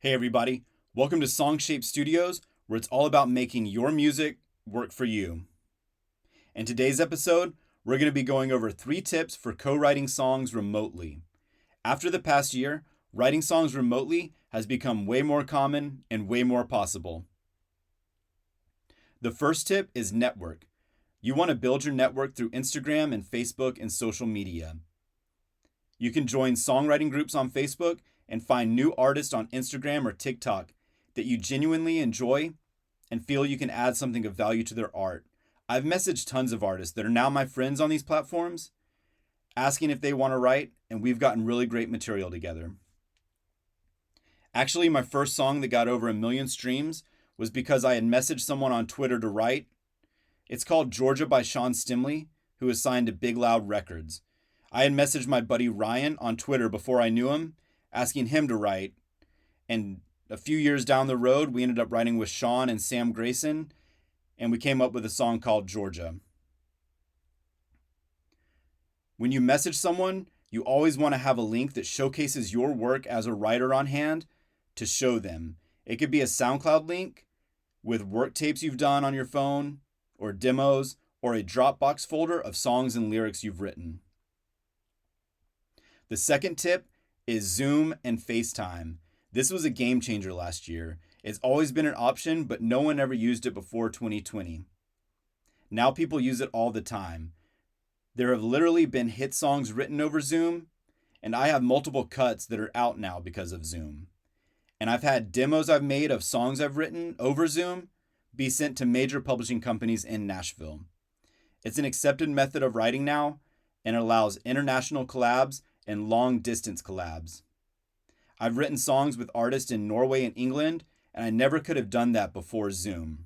Hey everybody, welcome to SongShape Studios, where it's all about making your music work for you. In today's episode, we're going to be going over 3 tips for co-writing songs remotely. After the past year, writing songs remotely has become way more common and way more possible. The first tip is network. You want to build your network through Instagram and Facebook and social media. You can join songwriting groups on Facebook and find new artists on Instagram or TikTok that you genuinely enjoy and feel you can add something of value to their art. I've messaged tons of artists that are now my friends on these platforms, asking if they want to write, and we've gotten really great material together. Actually, my first song that got over 1 million streams was because I had messaged someone on Twitter to write. It's called Georgia by Sean Stimley, who is signed to Big Loud Records. I had messaged my buddy Ryan on Twitter before I knew him, asking him to write, and a few years down the road, we ended up writing with Sean and Sam Grayson, and we came up with a song called Georgia. When you message someone, you always want to have a link that showcases your work as a writer on hand to show them. It could be a SoundCloud link with work tapes you've done on your phone, or demos, or a Dropbox folder of songs and lyrics you've written. The second tip is Zoom and FaceTime. This was a game changer last year. It's always been an option, but no one ever used it before 2020. Now people use it all the time. There have literally been hit songs written over Zoom, and I have multiple cuts that are out now because of Zoom. And I've had demos I've made of songs I've written over Zoom be sent to major publishing companies in Nashville. It's an accepted method of writing now, and it allows international collabs and long-distance collabs. I've written songs with artists in Norway and England, and I never could have done that before Zoom.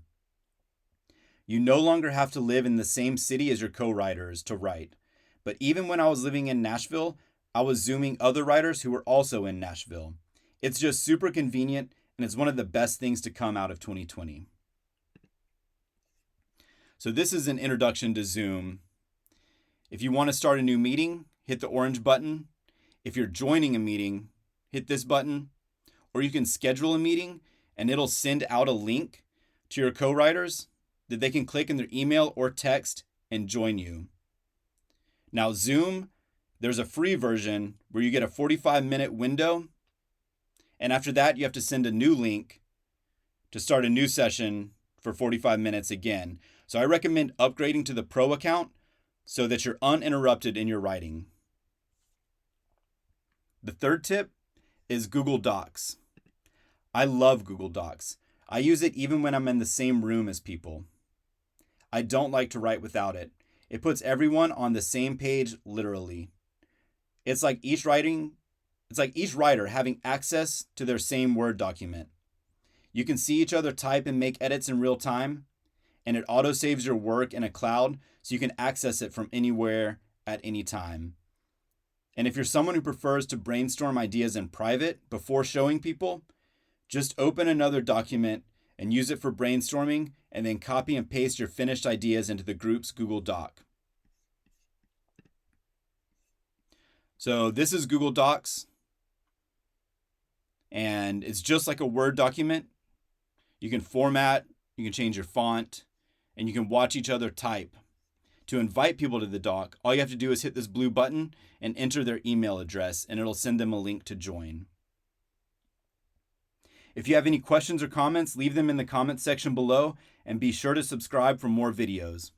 You no longer have to live in the same city as your co-writers to write. But even when I was living in Nashville, I was Zooming other writers who were also in Nashville. It's just super convenient, and it's one of the best things to come out of 2020. So this is an introduction to Zoom. If you want to start a new meeting, hit the orange button. If you're joining a meeting, hit this button. Or you can schedule a meeting and it'll send out a link to your co-writers that they can click in their email or text and join you. Now Zoom, there's a free version where you get a 45-minute window. And after that, you have to send a new link to start a new session for 45 minutes again. So I recommend upgrading to the Pro account so that you're uninterrupted in your writing. The third tip is Google Docs. I love Google Docs. I use it even when I'm in the same room as people. I don't like to write without it. It puts everyone on the same page, literally. It's like each writer having access to their same Word document. You can see each other type and make edits in real time, and it auto-saves your work in a cloud so you can access it from anywhere at any time. And if you're someone who prefers to brainstorm ideas in private before showing people, just open another document and use it for brainstorming, and then copy and paste your finished ideas into the group's Google Doc. So this is Google Docs, and it's just like a Word document. You can format, you can change your font, and you can watch each other type. To invite people to the doc, all you have to do is hit this blue button and enter their email address, and it'll send them a link to join. If you have any questions or comments, leave them in the comments section below, and be sure to subscribe for more videos.